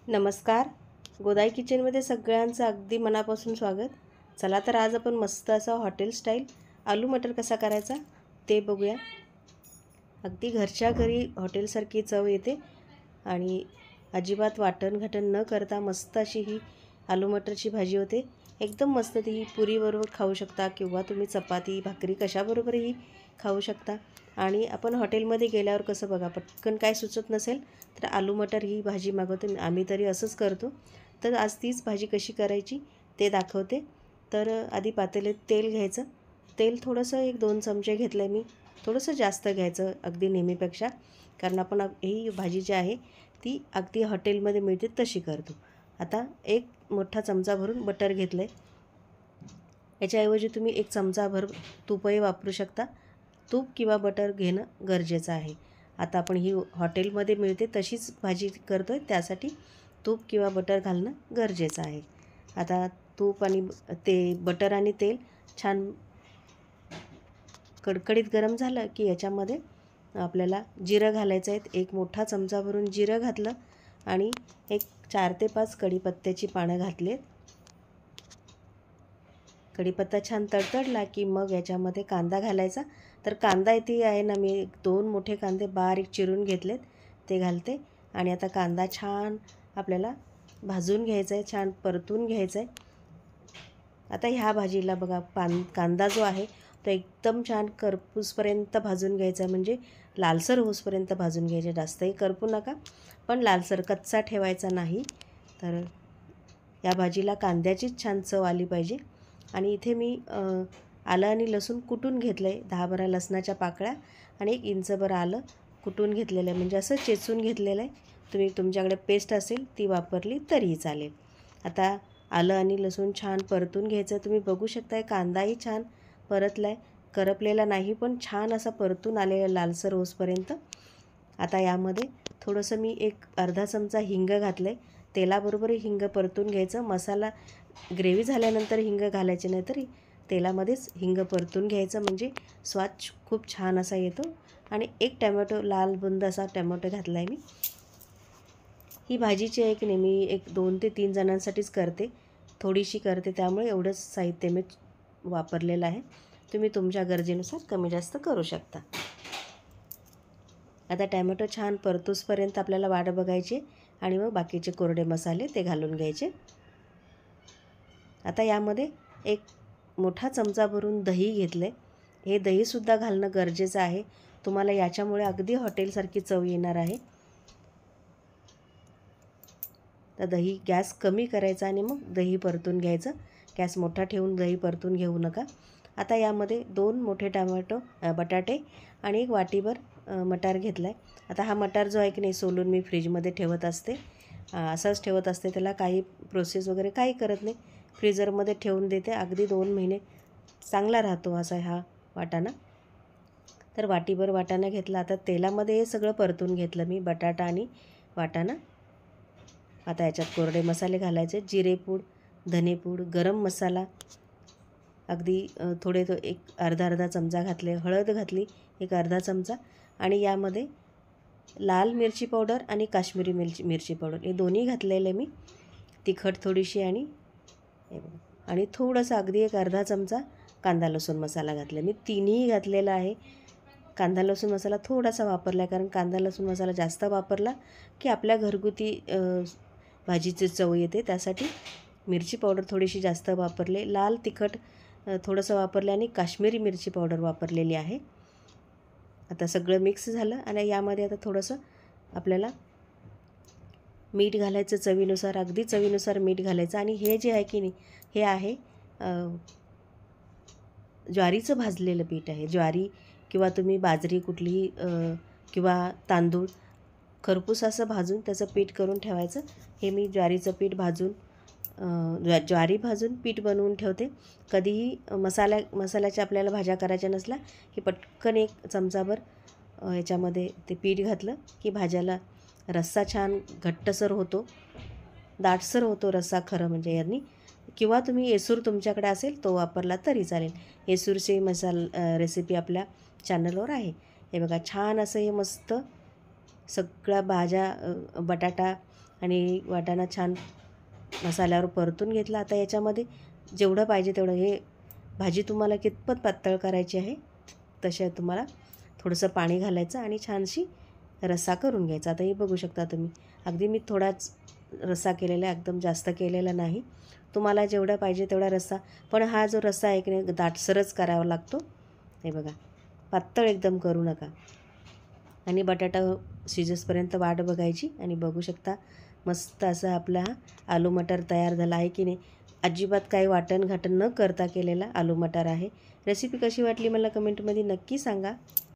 नमस्कार. गोदाई किचनमध्ये सगळ्यांचं अगदी मनापासून स्वागत. चला तर आज आपण मस्त असा हॉटेल स्टाईल आलू मटर कसा करायचा ते बघूया. अगदी घरच्या घरी हॉटेलसारखी चव येते आणि अजिबात वाटण घटण न करता मस्त अशी ही आलू मटरची भाजी होते. एकदम मस्त. ती पुरीबरोबर खाऊ शकता किंवा तुम्ही चपाती भाकरी कशाबरोबरही खाऊ शकता. आणि आपण हॉटेलमध्ये गेल्यावर कसं बघा पटकन काय सुचत नसेल तर आलू मटर ही भाजी मागवतो. आम्ही तरी असंच करतो. तर आज तीच भाजी कशी करायची ते दाखवते. तर आधी पातेल्यात तेल घ्यायचं. तेल थोडंसं 1-2 चमचे घेतलं आहे मी. थोडंसं जास्त घ्यायचं अगदी नेहमीपेक्षा, कारण आपण ही भाजी जी आहे ती अगदी हॉटेलमध्ये मिळते तशी करतो. आता एक मोठा चमचा भरून बटर घेतलं आहे. याच्याऐवजी तुम्ही 1 चमचाभर तूपही वापरू शकता. तूप किंवा बटर घेणं गरजेचं आहे. आता आपण ही हॉटेलमध्ये मिळते तशीच भाजी करतो आहे, त्यासाठी तूप किंवा बटर घालणं गरजेचं आहे. आता तूप आणि बटर आणि तेल छान कडकडीत गरम झालं की याच्यामध्ये आपल्याला जिरं घालायचं आहे. 1 मोठा चमचा भरून जिरं घातलं आणि 4 ते 5 कढीपत्त्याची पानं घातली. कढीपत्ता छान तडतडला की मग याच्यामध्ये कांदा घालायचा. तर कांदा इथे आहे ना, मी 2 मोठे कांदे बारीक चिरून घेतलेत, ते घालते. आणि आता कांदा छान आपल्याला भाजून घ्यायचा आहे, छान परतून घ्यायचं आहे. आता ह्या भाजीला बघा कांदा जो आहे तो एकदम छान करपूसपर्यंत भाजून घ्यायचा, म्हणजे लालसर होसपर्यंत भाजून घ्यायचे. जास्तही करपू नका, पण लालसर कच्चा ठेवायचा नाही. तर या भाजीला कांद्याचीच छान चव आली पाहिजे. आणि इथे मी आलं आणि लसूण कुटून घेतलं आहे. 10-12 लसणाच्या पाकळ्या आणि 1 इंचभर आलं कुटून घेतलेलं आहे, म्हणजे असं चेचून घेतलेलं आहे. तुम्ही तुमच्याकडे पेस्ट असेल ती वापरली तरीही चालेल. आता आलं आणि लसूण छान परतून घ्यायचं. तुम्ही बघू शकताय कांदाही छान परतला आहे, करपलेला नाही, पण छान असा परतून आलेला लालसर होसपर्यंत. आता यामध्ये थोडंसं मी अर्धा चमचा हिंग घातलं आहे. तेलाबरोबरही हिंग परतून घ्यायचं. मसाला ग्रेव्ही झाल्यानंतर हिंग घालायचे नाही, तर तेलामध्येच हिंग परतून घ्यायचं, म्हणजे स्वाद खूप छान असा येतो. आणि 1 टॅमॅटो लाल बुंद असा टॅमॅटो घातला आहे मी. ही भाजीची नेहमी 2 ते 3 जणांसाठीच करते, थोडीशी करते, त्यामुळे एवढंच साहित्य मी वापरलेलं आहे. तुम्ही तुमच्या गरजेनुसार कमी जास्त करू शकता. आता टॅमॅटो छान परतूसपर्यंत आपल्याला वाट बघायची आणि मग बाकीचे कोरडे मसाले ते घालून घ्यायचे. आता यामध्ये 1 मोठा चमचा भरून दही घेतले. हे दहीसुद्धा घालणं गरजेचं आहे. तुम्हाला याच्यामुळे अगदी हॉटेलसारखी चव येणार आहे. तर दही गॅस कमी करायचा आणि मग दही परतून घ्यायचं. गॅस मोठा ठेवून दही परतून घेऊ नका. आता यामध्ये 2 मोठे बटाटे आणि 1 वाटीभर मटार घेतला आहे. आता हा मटार जो आहे की नाही सोलून मी फ्रीजमध्ये ठेवत असते. असाच ठेवत असते, त्याला काही प्रोसेस वगैरे काही करत नाही. फ्रीजरमध्ये ठेवून देते. अगदी 2 महिने चांगला राहतो असा हा वाटाणा. तर वाटीभर वाटाणा घेतला. आता तेलामध्ये हे सगळं परतून घेतलं मी, बटाटा आणि वाटाणा. आता याच्यात कोरडे मसाले घालायचे. जिरेपूड, धनेपूड, गरम मसाला अगदी थोडे अर्धा चमचा घातले. हळद घातली 1 अर्धा चमचा. आणि यामध्ये लाल मिरची पावडर आणि काश्मीरी मिरची पावडर हे दोन्ही घातलेले मी. तिखट थोडीशी आणि थोडंसं अगदी 1 अर्धा चमचा कांदा लसूण मसाला घातला. मी तिन्ही घातलेला आहे. कांदा लसूण मसाला थोडासा वापरला आहे, कारण कांदा लसूण मसाला जास्त वापरला की आपल्या घरगुती भाजीची चव येते, त्यासाठी मिरची पावडर थोडीशी जास्त वापरले. लाल तिखट थोडंसं वापरले आणि काश्मीरी मिरची पावडर वापरलेली आहे. आता सगळं मिक्स झालं आणि यामध्ये आता थोडंसं आपल्याला मीठ घालायचं चवीनुसार, अगदी चवीनुसार मीठ घालायचं. आणि हे जे आहे की नाही हे आहे ज्वारीचं भाजलेलं पीठ आहे. ज्वारी किंवा तुम्ही बाजरी कुठलीही किंवा तांदूळ खरपूस असं भाजून त्याचं पीठ करून ठेवायचं. हे मी ज्वारीचं पीठ ज्वारी भाजून पीठ बनवून ठेवते. कधीही मसाल्याच्या आपल्याला भाज्या करायच्या नसल्या की पटकन 1 चमचाभर याच्यामध्ये ते पीठ घातलं की भाज्याला रस्सा छान घट्टसर होतो, दाटसर होतो रस्सा खरं म्हणजे यांनी. किंवा तुम्ही येसूर तुमच्याकडे असेल तो वापरला तरी चालेल. येसूरची रेसिपी आपल्या चॅनलवर आहे. हे बघा छान असं हे मस्त सगळ्या भाज्या, बटाटा आणि वाटाणा छान मसाल्यावर परतून घेतला. आता याच्यामध्ये जेवढं पाहिजे तेवढं, हे भाजी तुम्हाला कितपत पातळ करायची आहे तशा तुम्हाला थोडंसं पाणी घालायचं आणि छानशी रस्सा करून घ्यायचा. आता हे बघू शकता तुम्ही, अगदी मी थोडाच रस्सा केलेला आहे, एकदम जास्त केलेला नाही. तुम्हाला जेवढा पाहिजे तेवढा रस्सा, पण हा जो रस्सा आहे की नाही दाटसरच करावा लागतो. हे बघा, पातळ एकदम करू नका. आणि बटाटा शिजेसपर्यंत वाट बघायची. आणि बघू शकता मस्त असा आपला हा आलू मटर तयार झाला आहे की नाही. अजिबात काही वाटण घाटण न करता केलेला आलू मटर आहे. रेसिपी कशी वाटली मला कमेंटमध्ये नक्की सांगा.